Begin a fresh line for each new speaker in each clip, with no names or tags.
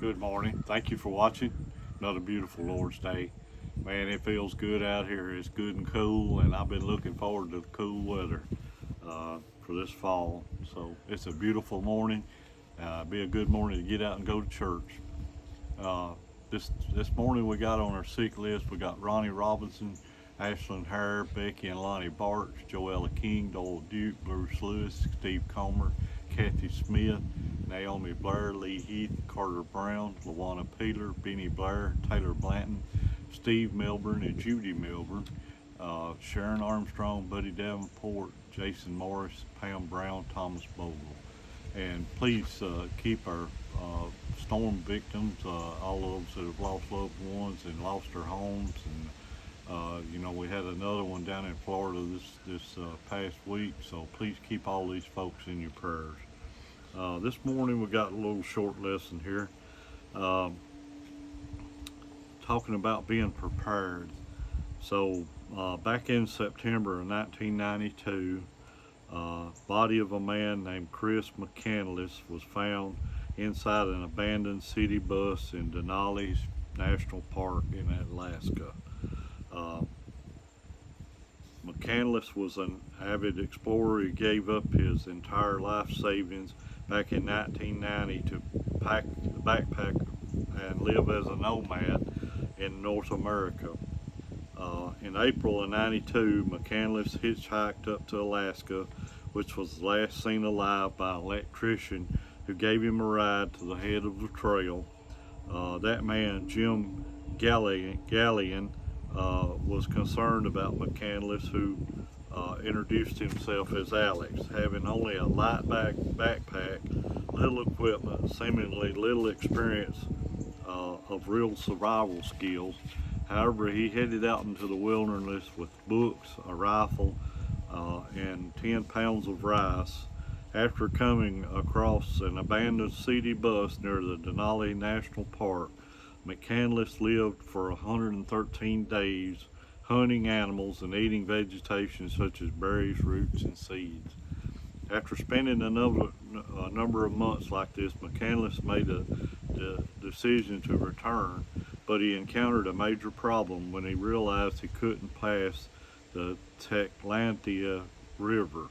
Good morning. Thank you for watching. Another beautiful Lord's Day. Man, it feels good out here. It's good and cool, and I've been looking forward to the cool weather for this fall. So it's a beautiful morning. Be a good morning to get out and go to church. Uh, this morning we got on our sick list. We got Ronnie Robinson, Ashlyn Hare, Becky and Lonnie Barch, Joella King, Doyle Duke, Bruce Lewis, Steve Comer, Kathy Smith, Naomi Blair, Lee Heath, Carter Brown, Lawana Peeler, Benny Blair, Taylor Blanton, Steve Milburn, and Judy Milburn, Sharon Armstrong, Buddy Davenport, Jason Morris, Pam Brown, Thomas Bogle. And please keep our storm victims, all those that have lost loved ones and lost their homes. And we had another one down in Florida this past week. So please keep all these folks in your prayers. This morning we got a little short lesson here, talking about being prepared. So back in September of 1992, body of a man named Chris McCandless was found inside an abandoned city bus in Denali National Park in Alaska. McCandless was an avid explorer. He gave up his entire life savings back in 1990 to backpack and live as a nomad in North America. In April of '92, McCandless hitchhiked up to Alaska, which was last seen alive by an electrician who gave him a ride to the head of the trail. That man, Jim Gallion, was concerned about McCandless, who introduced himself as Alex, having only a light backpack, little equipment, seemingly little experience of real survival skills. However, he headed out into the wilderness with books, a rifle, and 10 pounds of rice. After coming across an abandoned city bus near the Denali National Park, McCandless lived for 113 days, hunting animals and eating vegetation such as berries, roots, and seeds. After spending a number of months like this, McCandless made the decision to return, but he encountered a major problem when he realized he couldn't pass the Teclantia River.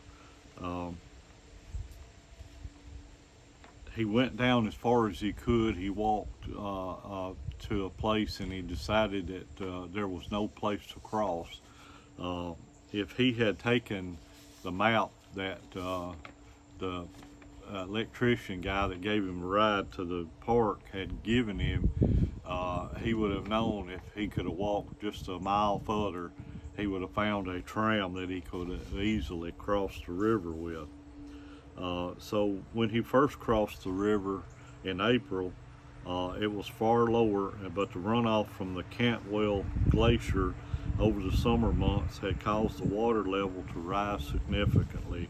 He went down as far as he could. He walked to a place, and he decided that there was no place to cross. If he had taken the map that the electrician guy that gave him a ride to the park had given him, he would have known if he could have walked just a mile further, he would have found a tram that he could have easily crossed the river with. So when he first crossed the river in April, it was far lower, but the runoff from the Cantwell Glacier over the summer months had caused the water level to rise significantly.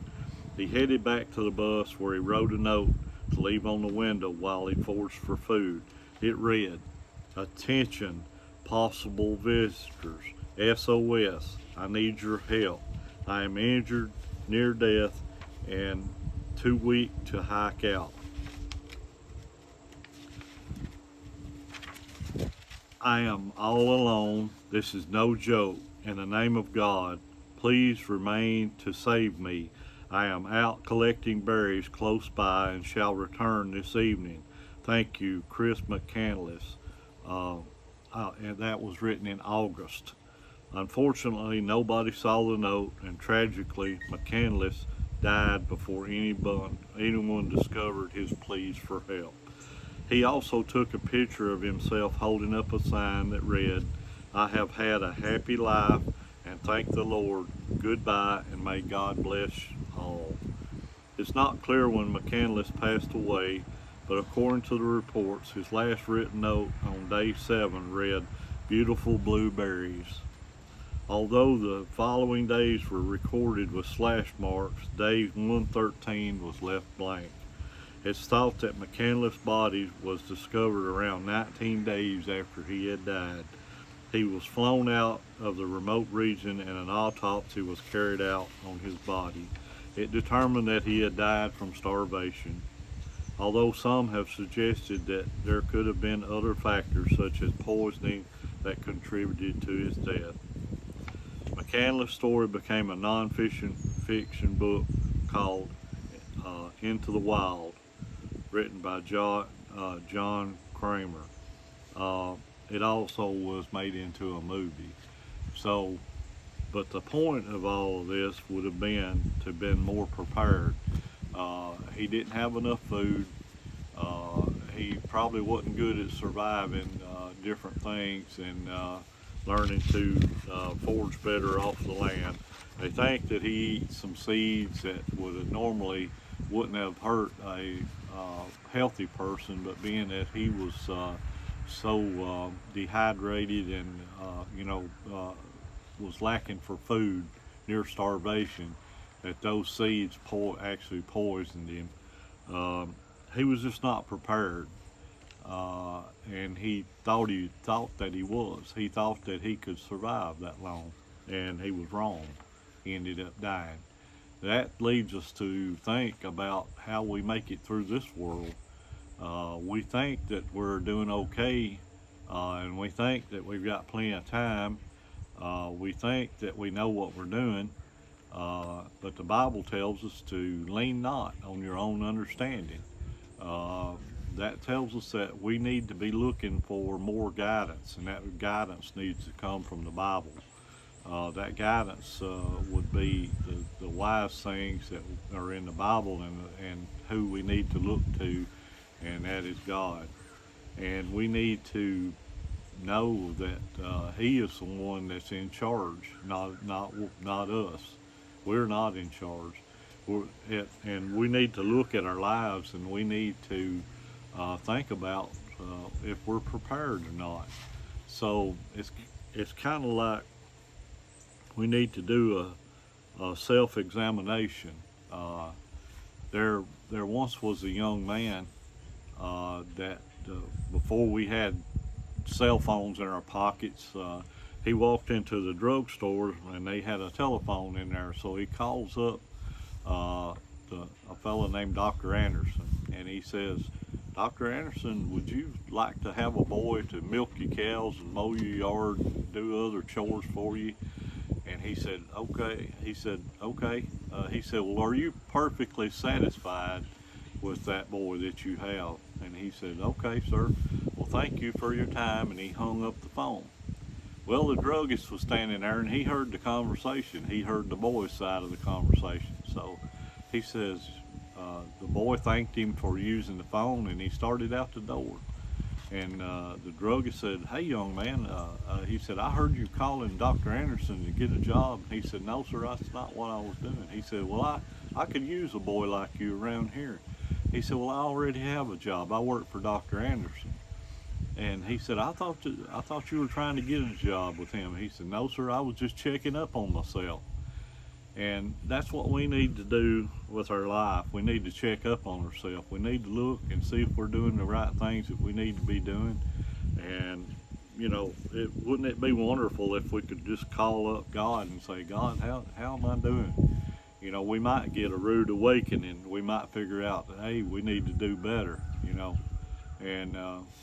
He headed back to the bus, where he wrote a note to leave on the window while he foraged for food. It read, "Attention, possible visitors. SOS, I need your help. I am injured, near death, and too weak to hike out. I am all alone. This is no joke. In the name of God, please remain to save me. I am out collecting berries close by and shall return this evening. Thank you, Chris McCandless." And that was written in August. Unfortunately, nobody saw the note, and tragically, McCandless died before anyone discovered his pleas for help. He also took a picture of himself holding up a sign that read, "I have had a happy life, and thank the Lord. Goodbye, and may God bless all." It's not clear when McCandless passed away, but according to the reports, his last written note on day 7 read, "Beautiful blueberries." Although the following days were recorded with slash marks, day 113 was left blank. It's thought that McCandless' body was discovered around 19 days after he had died. He was flown out of the remote region, and an autopsy was carried out on his body. It determined that he had died from starvation. although some have suggested that there could have been other factors such as poisoning that contributed to his death. McCandless's story became a non-fiction book called Into the Wild, written by John Kramer. It also was made into a movie. So, but the point of all of this would have been to have been more prepared. He didn't have enough food. He probably wasn't good at surviving different things and learning to forage better off the land. They think that he ate some seeds that would have normally wouldn't have hurt a healthy person, but being that he was so dehydrated and was lacking for food, near starvation, that those seeds actually poisoned him. He was just not prepared, and he thought that he was. He thought that he could survive that long, and he was wrong. He ended up dying. That leads us to think about how we make it through this world. We think that we're doing okay, and we think that we've got plenty of time. We think that we know what we're doing, but the Bible tells us to lean not on your own understanding. That tells us that we need to be looking for more guidance, and that guidance needs to come from the Bible. That guidance would be the wise things that are in the Bible and who we need to look to, and that is God. And we need to know that He is the one that's in charge, not us. We're not in charge. And we need to look at our lives, and we need to think about if we're prepared or not. So it's kind of like we need to do a self-examination. There once was a young man that before we had cell phones in our pockets, he walked into the drugstore and they had a telephone in there. So he calls up a fellow named Dr. Anderson, and he says, "Dr. Anderson, would you like to have a boy to milk your cows and mow your yard and do other chores for you?" And he said, "Okay." He said, "Okay." He said, "Well, are you perfectly satisfied with that boy that you have?" And he said, "Okay, sir. Well, thank you for your time." And he hung up the phone. Well, the druggist was standing there, and he heard the conversation. He heard the boy's side of the conversation. So he says, the boy thanked him for using the phone, and he started out the door. And the druggist said, "Hey, young man," he said, "I heard you calling Dr. Anderson to get a job." He said, "No, sir, that's not what I was doing." He said, "Well, I could use a boy like you around here." He said, "Well, I already have a job. I work for Dr. Anderson." And he said, I thought you were trying to get a job with him." He said, "No, sir, I was just checking up on myself." And that's what we need to do with our life. We need to check up on ourselves. We need to look and see if we're doing the right things that we need to be doing. And, wouldn't it be wonderful if we could just call up God and say, "God, how am I doing?" We might get a rude awakening. We might figure out that, hey, we need to do better, And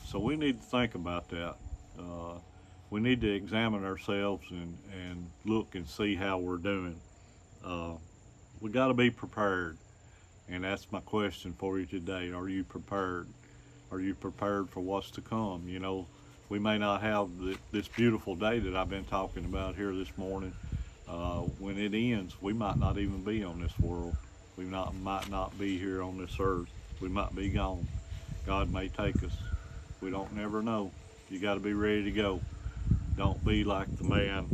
so we need to think about that. We need to examine ourselves and look and see how we're doing. We got to be prepared, and that's my question for you today. Are you prepared? Are you prepared for what's to come? We may not have this beautiful day that I've been talking about here this morning. When it ends, we might not even be on this world. We might not be here on this earth. We might be gone. God may take us. We don't never know. You got to be ready to go. Don't be like the man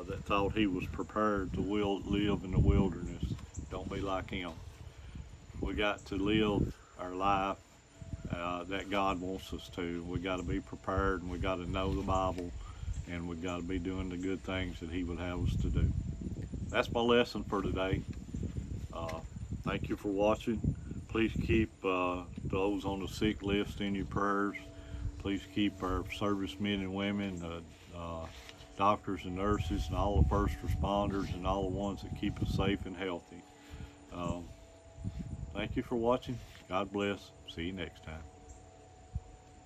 that thought he was prepared to live in the wilderness. Don't be like him. We got to live our life that God wants us to. We got to be prepared, and we got to know the Bible, and we got to be doing the good things that He would have us to do. That's my lesson for today. Thank you for watching. Please keep those on the sick list in your prayers. Please keep our servicemen and women, doctors and nurses, and all the first responders, and all the ones that keep us safe and healthy. Thank you for watching. God bless. See you next time.